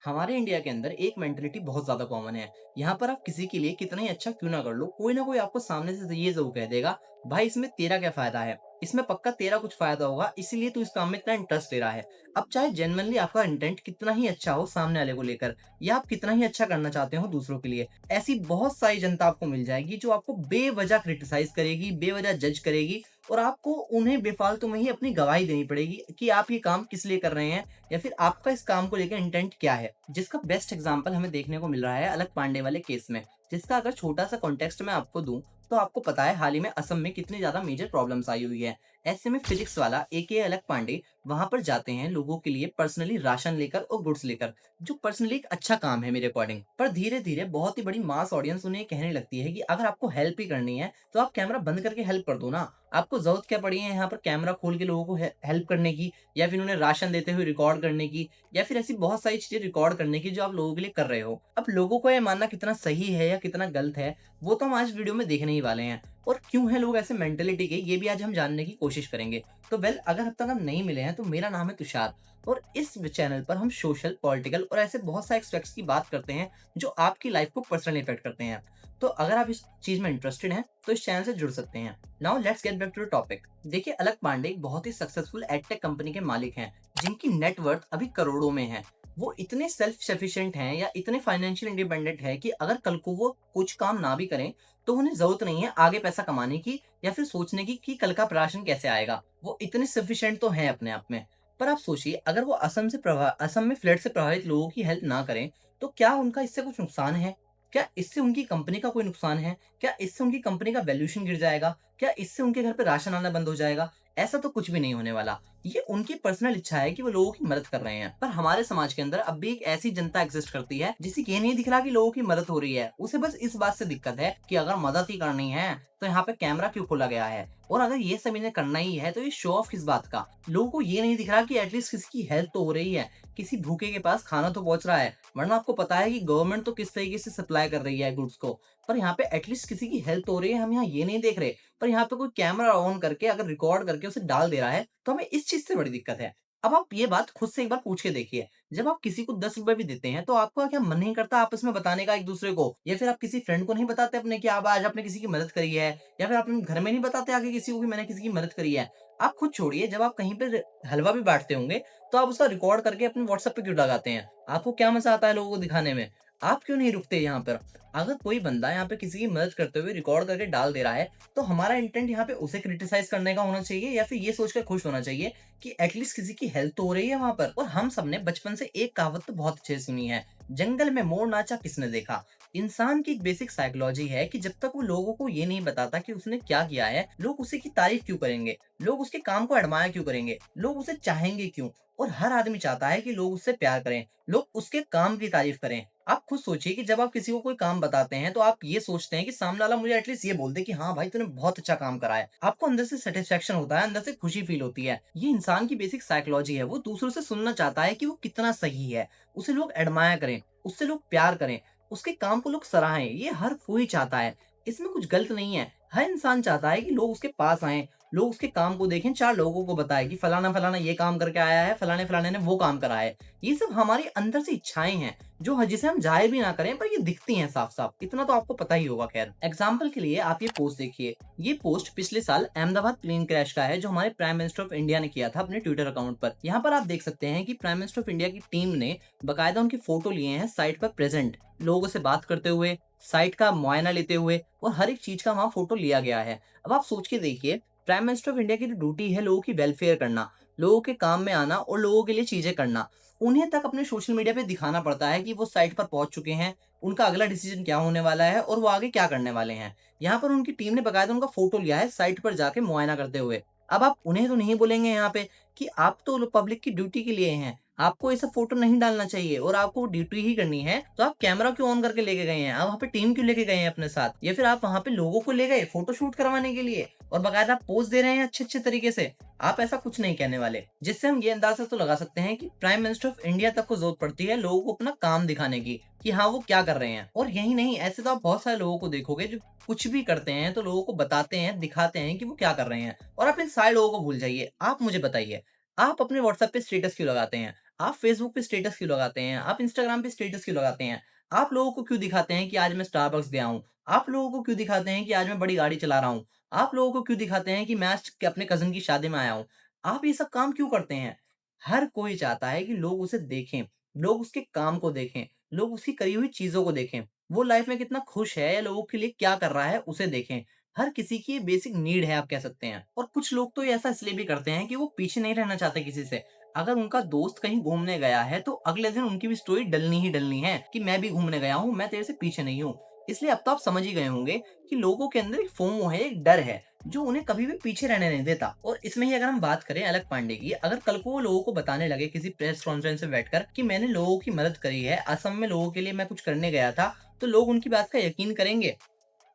हमारे इंडिया के अंदर एक मेंटालिटी बहुत ज़्यादा कॉमन है। यहाँ पर आप किसी के लिए कितना ही अच्छा क्यों ना कर लो, कोई ना कोई आपको सामने से ये ज़रूर कह देगा, भाई इसमें तेरा क्या फ़ायदा है? इसमें पक्का तेरा कुछ फ़ायदा होगा, इसीलिए तू इस काम में इतना इंटरेस्ट ले रहा है। अब चाहे जेन्युइनली आपका इंटेंट कितना ही अच्छा हो सामने वाले को लेकर या आप कितना ही अच्छा करना चाहते हो दूसरों के लिए, ऐसी बहुत सारी जनता आपको मिल जाएगी जो आपको बेवज़ह क्रिटिसाइज़ करेगी, बेवज़ह जज करेगी और आपको उन्हें बेफ़ालतू में ही अपनी गवाही देनी पड़ेगी कि आप ये काम किस लिए कर रहे हैं या फिर आपका इस काम को लेकर इंटेंट क्या है। जिसका बेस्ट एग्जांपल हमें देखने को मिल रहा है अलक पांडे वाले केस में, जिसका अगर छोटा-सा कॉन्टेक्स्ट मैं आपको दूँ, तो आपको पता है हाल ही में असम में कितनी ज़्यादा मेजर प्रॉब्लम्स आई हुई है। ऐसे में फिजिक्स वाला एके अलक पांडे वहाँ पर जाते हैं लोगों के लिए पर्सनली राशन लेकर और गुड्स लेकर, जो पर्सनली एक अच्छा काम है मेरे अकॉर्डिंग। पर धीरे-धीरे बहुत ही बड़ी मास ऑडियंस उन्हें कहने लगती है कि अगर आपको हेल्प ही करनी है, तो आप कैमरा बंद करके हेल्प कर दो ना। आपको ज़रूरत क्या पड़ी है यहाँ पर कैमरा खोल के लोगों को हेल्प करने की या फिर उन्हें राशन देते हुए रिकॉर्ड करने की या फिर ऐसी बहुत सारी चीज़ें रिकॉर्ड करने की जो आप लोगों के लिए कर रहे हो। अब लोगों को ये मानना कितना सही है या कितना गलत है, वो तो हम आज वीडियो में देखने ही वाले हैं। और क्यों हैं लोग ऐसे मेंटालिटी के, ये भी आज हम जानने की कोशिश करेंगे। तो अगर अब तक हम नहीं मिले हैं तो मेरा नाम है तुषार और इस चैनल पर हम सोशल, पॉलिटिकल और ऐसे बहुत सारे एस्पेक्ट्स की बात करते हैं जो आपकी लाइफ को पर्सनली इफेक्ट करते हैं। तो अगर आप इस चीज़ में इंटरेस्टेड हैं, तो इस चैनल से जुड़ सकते हैं। Now let's get back to the topic. देखिए अलक पांडे एक बहुत ही सक्सेसफुल एडटेक कंपनी के मालिक हैं, जिनकी नेटवर्थ अभी करोड़ों में है। वो इतने सेल्फ सफिशिएंट हैं या इतने फाइनेंशियल इंडिपेंडेंट है कि अगर कल को वो कुछ काम ना भी करें, तो उन्हें ज़रूरत नहीं है आगे पैसा कमाने की या फिर सोचने की कि कल का राशन कैसे आएगा। वो इतने सफिशिएंट तो हैं अपने आप में। पर आप सोचिए अगर वो असम में फ्लड से प्रभावित लोगों की हेल्प ना करें, तो क्या उनका इससे कुछ नुकसान है? क्या इससे उनकी कंपनी का कोई नुकसान है? क्या इससे उनकी कंपनी का वैल्यूएशन गिर जाएगा? क्या इससे उनके घर पे राशन आना बंद हो जाएगा? ऐसा तो कुछ भी नहीं होने वाला। ये उनकी पर्सनल इच्छा है कि वो लोगों की मदद कर रहे हैं। पर हमारे समाज के अंदर अब भी एक ऐसी जनता एग्जिस्ट करती है जिसे ये नहीं दिख रहा कि लोगों की मदद हो रही है। उसे बस इस बात से दिक्कत है कि अगर मदद ही करनी है तो यहाँ पे कैमरा क्यों खोला गया है? और अगर ये सब इन्हें करना ही है तो ये शो ऑफ किस बात का? लोगों को ये नहीं दिख रहा कि एटलीस्ट किसी की हेल्प तो हो रही है, किसी भूखे के पास खाना तो पहुँच रहा है। वरना आपको पता है कि गवर्नमेंट तो किस तरीके से सप्लाई कर रही है गुड्स को। पर यहाँ पे एटलीस्ट किसी की हेल्प तो हो रही है, हम यहाँ ये नहीं देख रहे। पर यहाँ पे कोई कैमरा ऑन करके अगर रिकॉर्ड करके उसे डाल दे रहा है, तो हमें इस चीज़ से बड़ी दिक्कत है। अब आप ये बात खुद से एक बार पूछ के देखिए, जब आप किसी को ₹10 भी देते हैं, तो आपका क्या मन नहीं करता आपस में बताने का एक-दूसरे को? या फिर आप किसी फ्रेंड को नहीं बताते अपने कि आप आज आपने किसी की मदद करी है? या फिर आप अपने घर में नहीं बताते आगे किसी को कि मैंने किसी की मदद करी है? आप खुद छोड़िए, जब आप कहीं पे हलवा भी बाँटते होंगे, तो आप उसका रिकॉर्ड करके अपने व्हाट्सएप पे क्यों लगाते हैं? आपको क्या मज़ा आता है लोगों को दिखाने में? आप क्यों नहीं रुकते यहाँ पर? अगर कोई बंदा यहाँ पे किसी की मदद करते हुए रिकॉर्ड करके डाल दे रहा है, तो हमारा इंटेंट यहाँ पे उसे क्रिटिसाइज़ करने का होना चाहिए या फिर ये सोचकर खुश होना चाहिए कि एटलीस्ट किसी की हेल्प तो हो रही है वहाँ पर। और हम सबने बचपन से एक कहावत तो बहुत अच्छे से सुनी है, जंगल में मोर नाचा किसने देखा? इंसान की एक बेसिक साइकोलॉजी है कि जब तक वो लोगों को ये नहीं बताता कि उसने क्या किया है, लोग उसी की तारीफ क्यों करेंगे? लोग उसके काम को एडमायर क्यों करेंगे? लोग उसे चाहेंगे क्यों? और हर आदमी चाहता है कि लोग उससे प्यार करें, लोग उसके काम की तारीफ करें। आप खुद सोचिए कि जब आप किसी को कोई काम बताते हैं, तो आप ये सोचते हैं कि सामने वाला मुझे एटलीस्ट ये बोल दे कि हाँ भाई तूने बहुत अच्छा काम करा है। आपको अंदर से सैटिस्फैक्शन होता है, अंदर से खुशी फील होती है। ये इंसान की बेसिक साइकोलॉजी है, वो दूसरों से सुनना चाहता है कि वो कितना सही है। उसे लोग एडमायर करें, उससे लोग प्यार करें, उसके काम को लोग सराहें, ये हर कोई चाहता है। इसमें कुछ गलत नहीं है। हर इंसान चाहता है कि लोग उसके पास आएँ, लोग उसके काम को देखें, 4 लोगों को बताएँ कि फलाना-फलाना ये काम करके आया है, फलाने-फलाने ने वो काम करा है। ये सब हमारी अंदर से इच्छाएँ हैं, जो जिसे हम ज़ाहिर भी ना करें पर ये दिखती हैं साफ-साफ। इतना तो आपको पता ही होगा खैर। एग्ज़ाम्पल के लिए आप ये पोस्ट देखिए। ये पोस्ट पिछले साल अहमदाबाद प्लेन क्रैश का है जो हमारे प्राइम मिनिस्टर ऑफ इंडिया ने किया था अपने ट्विटर अकाउंट पर। यहाँ पर आप देख सकते हैं कि प्राइम मिनिस्टर ऑफ इंडिया की टीम ने बाकायदा उनकी फ़ोटो लिए हैं साइट पर प्रेज़ेंट, लोगों से बात करते हुए, साइट का मुआयना लेते हुए और हर एक चीज़ का वहाँ फ़ोटो लिया गया है। अब आप सोच के देखिए, प्राइम मिनिस्टर ऑफ इंडिया की जो ड्यूटी है लोगों की वेलफेयर करना, लोगों के काम में आना और लोगों के लिए चीज़ें करना। उन्हें तक अपने सोशल मीडिया पे दिखाना पड़ता है कि वो साइट पर पहुँच चुके हैं, उनका अगला डिसीज़न क्या होने वाला है और वो आगे क्या करने वाले हैं। यहाँ पर उनकी टीम ने बाकायदा उनका फ़ोटो लिया है साइट पर जाके मुआयना करते हुए। अब आप उन्हें तो नहीं बोलेंगे यहाँ पे कि आप तो पब्लिक की ड्यूटी के लिए हैं, आपको ऐसा फ़ोटो नहीं डालना चाहिए और आपको ड्यूटी ही करनी है, तो आप कैमरा क्यों ऑन करके लेके गए हैं? आप वहाँ पे टीम क्यों लेके गए हैं अपने साथ? या फिर आप वहाँ पे लोगों को ले गए फ़ोटो शूट करवाने के लिए और बाकायदा पोज़ दे रहे हैं अच्छे-अच्छे तरीके से? आप ऐसा कुछ नहीं कहने वाले। जिससे हम ये अंदाज़ा तो लगा सकते हैं कि प्राइम मिनिस्टर ऑफ इंडिया तक को ज़रूरत पड़ती है लोगों को अपना काम दिखाने की, कि हाँ, वो क्या कर रहे हैं। और यही नहीं, ऐसे तो आप बहुत सारे लोगों को देखोगे जो कुछ भी करते हैं तो लोगों को बताते हैं, दिखाते हैं कि वो क्या कर रहे हैं और आप इन सारे लोगों को भूल जाइए। आप मुझे बताइए, आप अपने व्हाट्सएप पे स्टेटस क्यों लगाते हैं? आप फ़ेसबुक पे स्टेटस क्यों लगाते हैं? आप इंस्टाग्राम पे स्टेटस क्यों लगाते हैं? आप लोगों को क्यों दिखाते हैं कि आज मैं स्टारबक्स गया हूँ? आप लोगों को क्यों दिखाते हैं कि आज मैं बड़ी गाड़ी चला रहा हूँ? आप लोगों को क्यों दिखाते हैं कि मैं आज अपने कज़िन की शादी में आया हूँ? आप ये सब काम क्यों करते हैं? हर कोई चाहता है कि लोग उसे देखें, लोग उसके काम को देखें, लोग उसकी करी हुई चीज़ों को देखें। वो लाइफ़ में कितना खुश है या लोगों के लिए क्या कर रहा है, उसे देखें। हर किसी की ये बेसिक नीड है, आप कह सकते हैं। और कुछ लोग तो ये ऐसा इसलिए भी करते हैं कि वो पीछे नहीं रहना चाहते किसी से। अगर उनका दोस्त कहीं घूमने गया है, तो अगले दिन उनकी भी स्टोरी डलनी ही डलनी है कि मैं भी घूमने गया हूँ, मैं तेरे से पीछे नहीं हूँ। इसलिए अब तो आप समझ ही गए होंगे कि लोगों के अंदर एक फोमो है, एक डर है, जो उन्हें कभी भी पीछे रहने नहीं देता। और इसमें ही अगर हम बात करें अलक पांडे की, अगर कल को वो लोगों को बताने लगे किसी प्रेस कॉन्फ्रेंस में बैठकर कि मैंने लोगों की मदद करी है, असम में लोगों के लिए मैं कुछ करने गया था, तो लोग उनकी बात का यकीन करेंगे?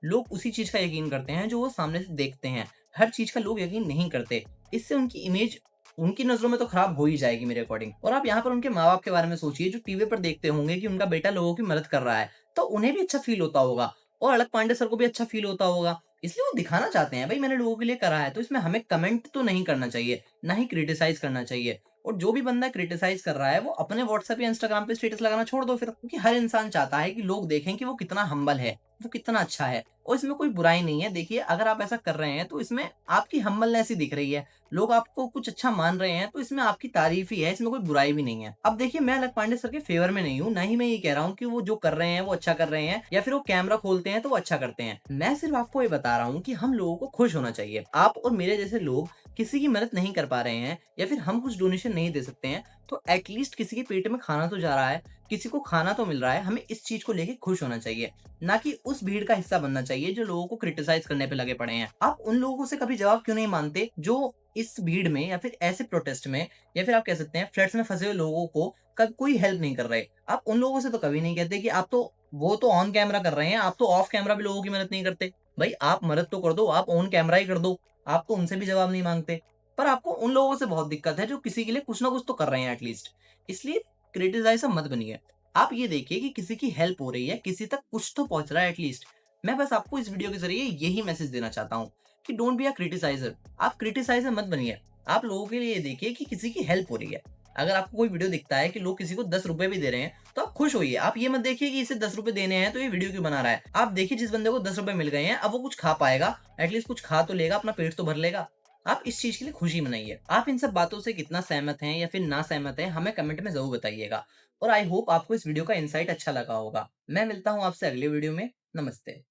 लोग उसी चीज़ का यकीन करते हैं जो वो सामने से देखते हैं। हर चीज़ का लोग यकीन नहीं करते। इससे उनकी इमेज उनकी नज़रों में तो खराब हो ही जाएगी मेरे अकॉर्डिंग। और आप यहाँ पर उनके माँ-बाप के बारे में सोचिए, जो टीवी पर देखते होंगे कि उनका बेटा लोगों की मदद कर रहा है, तो उन्हें भी अच्छा फ़ील होता होगा और अलक पांडे सर को भी अच्छा फ़ील होता होगा। इसलिए वो दिखाना चाहते हैं, भई मैंने लोगों के लिए करा है, तो इसमें हमें कमेंट तो नहीं करना चाहिए, ना ही क्रिटिसाइज़ करना चाहिए। और जो भी बंदा क्रिटिसाइज़ कर रहा है, वो अपने व्हाट्सएप या इंस्टाग्राम पे स्टेटस लगाना छोड़ दो फिर। क्योंकि हर इंसान चाहता है कि लोग देखें कि वो कितना हम्बल है, वो कितना अच्छा है। और इसमें कोई बुराई नहीं है। देखिए, अगर आप ऐसा कर रहे हैं, तो इसमें आपकी हम्बलनेस ही दिख रही है। लोग आपको कुछ अच्छा मान रहे हैं, तो इसमें आपकी तारीफ़ ही है, इसमें कोई बुराई भी नहीं है। अब देखिए, मैं अलक पांडे सर के फ़ेवर में नहीं हूँ, ना ही मैं ये कह रहा हूँ कि वो जो कर रहे हैं, वो अच्छा कर रहे हैं या फिर वो कैमरा खोलते हैं, तो वो अच्छा करते हैं। मैं सिर्फ़ आपको ये बता रहा हूँ कि हम लोगों को खुश होना चाहिए। आप और मेरे जैसे लोग किसी की मदद नहीं कर पा रहे हैं या फिर हम कुछ डोनेशन नहीं दे सकते हैं, तो एट लीस्ट किसी के पेट में खाना तो जा रहा है, किसी को खाना तो मिल रहा है, हमें इस चीज़ को लेके खुश होना चाहिए। ना कि उस भीड़ का हिस्सा बनना चाहिए जो लोगों को क्रिटिसाइज़ करने पे लगे पड़े हैं। आप उन लोगों से कभी जवाब क्यों नहीं माँगते जो इस भीड़ में या फिर ऐसे प्रोटेस्ट में या फिर आप कह सकते हैं फ्लड्स में फँसे हुए लोगों को कब कोई हेल्प नहीं कर रहे। आप उन लोगों से तो कभी नहीं कहते कि आप तो वो तो ऑन कैमरा कर रहे हैं, आप तो ऑफ कैमरा भी लोगों की मदद नहीं करते। भई आप मदद तो कर दो, आप ऑन कैमरा ही कर दो। आप तो उनसे भी जवाब नहीं माँगते। पर आपको उन लोगों से बहुत दिक्कत है जो किसी के लिए कुछ ना कुछ तो कर रहे हैं एट लीस्ट। इसलिए क्रिटिसाइज़र मत बनिए। आप ये देखिए कि किसी की हेल्प हो रही है, किसी तक कुछ तो पहुँच रहा है एट लीस्ट। मैं बस आपको इस वीडियो के ज़रिए यही मैसेज देना चाहता हूँ कि डोंट बी अ क्रिटिसाइज़र। आप क्रिटिसाइज़र मत बनिए। आप लोगों के लिए ये देखिए कि किसी की हेल्प हो रही है। अगर आपको कोई वीडियो दिखता है कि लोग किसी को ₹10 भी दे रहे हैं, तो आप खुश होइए। आप ये मत देखिए कि इसे ₹10 देने हैं तो ये वीडियो क्यों बना रहा है। आप देखिए जिस बंदे को ₹10 मिल गए हैं, अब वो कुछ खा पाएगा, एट लीस्ट कुछ खा तो लेगा, अपना पेट तो भर लेगा। आप इस चीज़ के लिए खुशी मनाइए। आप इन सब बातों से कितना सहमत हैं या फिर ना सहमत हैं, हमें कमेंट में ज़रूर बताइएगा। और आई होप आपको इस वीडियो का इनसाइट अच्छा लगा होगा। मैं मिलता हूँ आपसे अगले वीडियो में। नमस्ते।